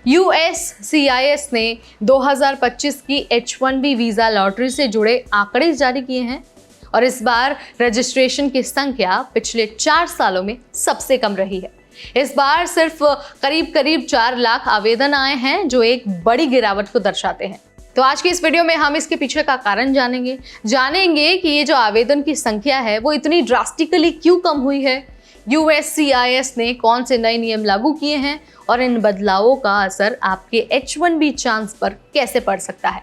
USCIS ने 2025 की H1B visa lottery से जुड़े आंकड़े जारी किए हैं और इस बार रजिस्ट्रेशन की संख्या पिछले 4 सालों में सबसे कम रही है। इस बार सिर्फ करीब 4 लाख आवेदन आए हैं, जो एक बड़ी गिरावट को दर्शाते हैं। तो आज की इस वीडियो में हम इसके पीछे का कारण जानेंगे कि ये जो आवेदन की संख्या है वो इतनी ड्रास्टिकली क्यों कम हुई है, USCIS ने कौन से नए नियम लागू किए हैं और इन बदलावों का असर आपके H1B चांस पर कैसे पड़ सकता है।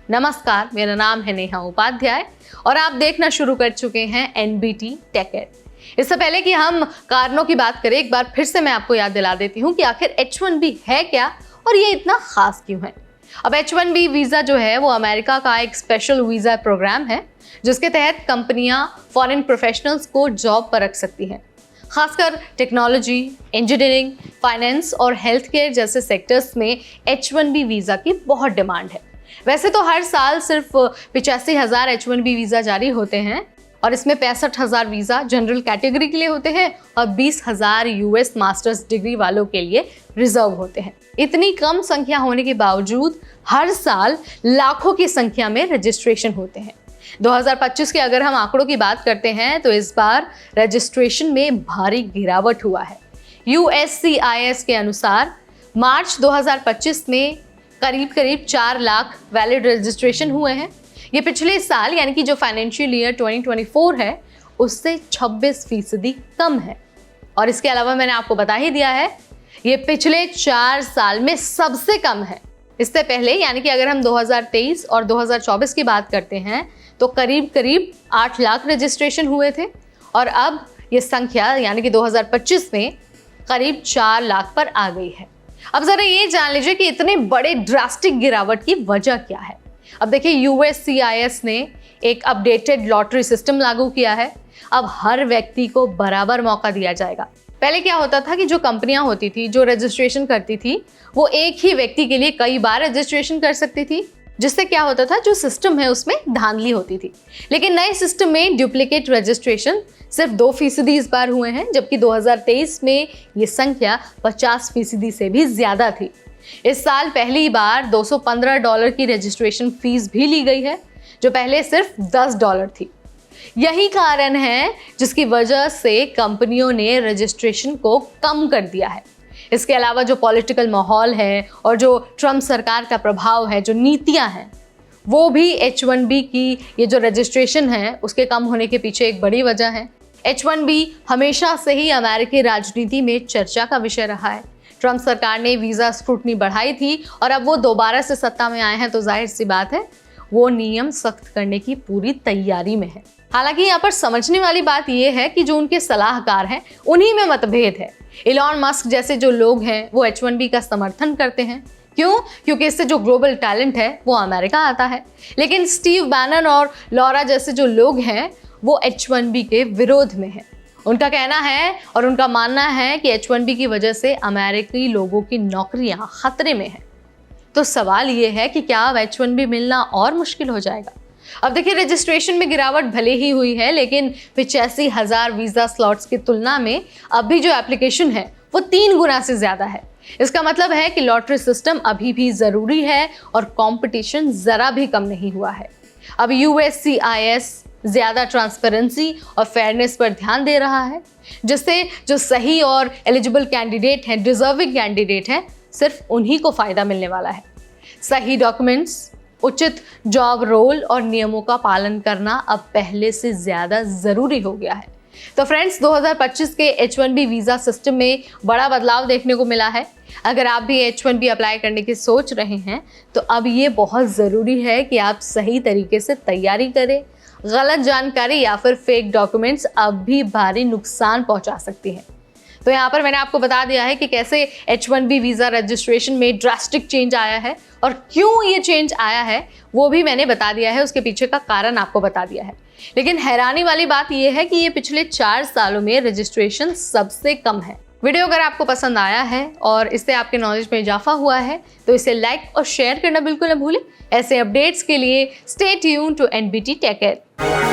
नमस्कार, मेरा नाम है नेहा उपाध्याय और आप देखना शुरू कर चुके हैं NBT TechEd। इससे पहले कि हम कारणों की बात करें, एक बार फिर से मैं आपको याद दिला देती हूँ कि आखिर H1B है क्या और ये इतना खास क्यों है। अब H1B वीज़ा जो है वो अमेरिका का एक स्पेशल वीज़ा प्रोग्राम है जिसके तहत कंपनियां फॉरेन प्रोफेशनल्स को जॉब पर रख सकती हैं। खासकर टेक्नोलॉजी, इंजीनियरिंग, फाइनेंस और हेल्थ केयर जैसे सेक्टर्स में H1B वीज़ा की बहुत डिमांड है। वैसे तो हर साल सिर्फ 85,000 H1B वीज़ा जारी होते हैं और इसमें 65,000 वीज़ा जनरल कैटेगरी के लिए होते हैं और 20,000 US मास्टर्स डिग्री वालों के लिए रिजर्व होते हैं। इतनी कम संख्या होने के बावजूद हर साल लाखों की संख्या में रजिस्ट्रेशन होते हैं। 2025 के अगर हम आंकड़ों की बात करते हैं तो इस बार रजिस्ट्रेशन में भारी गिरावट हुआ है। USCIS के अनुसार मार्च 2025 में करीब 4 लाख वैलिड रजिस्ट्रेशन हुए हैं। ये पिछले साल यानी कि जो फाइनेंशियल ईयर 2024 है उससे 26% कम है। और इसके अलावा मैंने आपको बता ही दिया है ये पिछले 4 साल में सबसे कम है। इससे पहले यानी कि अगर हम 2023 और 2024 की बात करते हैं तो करीब 8 लाख रजिस्ट्रेशन हुए थे और अब ये संख्या यानी कि 2025 में करीब 4 लाख पर आ गई है। अब जरा ये जान लीजिए कि इतने बड़े ड्रास्टिक गिरावट की वजह क्या है। अब देखिए, USCIS ने एक अपडेटेड लॉटरी सिस्टम लागू किया है। अब हर व्यक्ति को बराबर मौका दिया जाएगा। पहले क्या होता था कि जो कंपनियां होती थी जो रजिस्ट्रेशन करती थी वो एक ही व्यक्ति के लिए कई बार रजिस्ट्रेशन कर सकती थी, जिससे क्या होता था जो सिस्टम है उसमें धांधली होती थी। लेकिन नए सिस्टम में डुप्लीकेट रजिस्ट्रेशन सिर्फ 2% इस बार हुए हैं, जबकि 2023 में ये संख्या 50% से भी ज्यादा थी। इस साल पहली बार $215 की रजिस्ट्रेशन फीस भी ली गई है, जो पहले सिर्फ $10 थी। यही कारण है जिसकी वजह से कंपनियों ने रजिस्ट्रेशन को कम कर दिया है। इसके अलावा जो पॉलिटिकल माहौल है और जो ट्रम्प सरकार का प्रभाव है, जो नीतियां हैं, वो भी H1B की ये जो रजिस्ट्रेशन है उसके कम होने के पीछे एक बड़ी वजह है। H1B हमेशा से ही अमेरिकी राजनीति में चर्चा का विषय रहा है। ट्रम्प सरकार ने वीज़ा स्क्रूटनी बढ़ाई थी और अब वो दोबारा से सत्ता में आए हैं तो जाहिर सी बात है वो नियम सख्त करने की पूरी तैयारी में है। हालांकि यहाँ पर समझने वाली बात यह है कि जो उनके सलाहकार हैं उन्हीं में मतभेद है। इलॉन मस्क जैसे जो लोग हैं वो H1B का समर्थन करते हैं। क्यों? क्योंकि इससे जो ग्लोबल टैलेंट है वो अमेरिका आता है। लेकिन स्टीव बैनन और लॉरा जैसे जो लोग हैं वो H1B के विरोध में हैं। उनका कहना है और उनका मानना है कि H1B की वजह से अमेरिकी लोगों की नौकरियां खतरे में हैं। तो सवाल ये है कि क्या अब H1B मिलना और मुश्किल हो जाएगा? अब देखिए, रजिस्ट्रेशन में गिरावट भले ही हुई है, लेकिन 85,000 वीज़ा स्लॉट्स की तुलना में अभी जो एप्लीकेशन है वो 3 गुना से ज़्यादा है। इसका मतलब है कि लॉटरी सिस्टम अभी भी ज़रूरी है और कंपटीशन ज़रा भी कम नहीं हुआ है। अब USCIS ज़्यादा ट्रांसपेरेंसी और फेयरनेस पर ध्यान दे रहा है, जिससे जो सही और एलिजिबल कैंडिडेट हैं, डिजर्विंग कैंडिडेट हैं, सिर्फ उन्हीं को फ़ायदा मिलने वाला है। सही डॉक्यूमेंट्स, उचित जॉब रोल और नियमों का पालन करना अब पहले से ज़्यादा ज़रूरी हो गया है। तो फ्रेंड्स, 2025 के H1B वीज़ा सिस्टम में बड़ा बदलाव देखने को मिला है। अगर आप भी H1B अप्लाई करने की सोच रहे हैं तो अब ये बहुत ज़रूरी है कि आप सही तरीके से तैयारी करें। गलत जानकारी या फिर फेक डॉक्यूमेंट्स अब भी भारी नुकसान पहुंचा सकती हैं। तो यहाँ पर मैंने आपको बता दिया है कि कैसे H1B वीज़ा रजिस्ट्रेशन में ड्रास्टिक चेंज आया है और क्यों ये चेंज आया है वो भी मैंने बता दिया है, उसके पीछे का कारण आपको बता दिया है। लेकिन हैरानी वाली बात ये है कि ये पिछले 4 सालों में रजिस्ट्रेशन सबसे कम है। वीडियो अगर आपको पसंद आया है और इससे आपके नॉलेज में इजाफा हुआ है तो इसे लाइक और शेयर करना बिल्कुल न भूलें। ऐसे अपडेट्स के लिए stay tuned to NBT TechEd।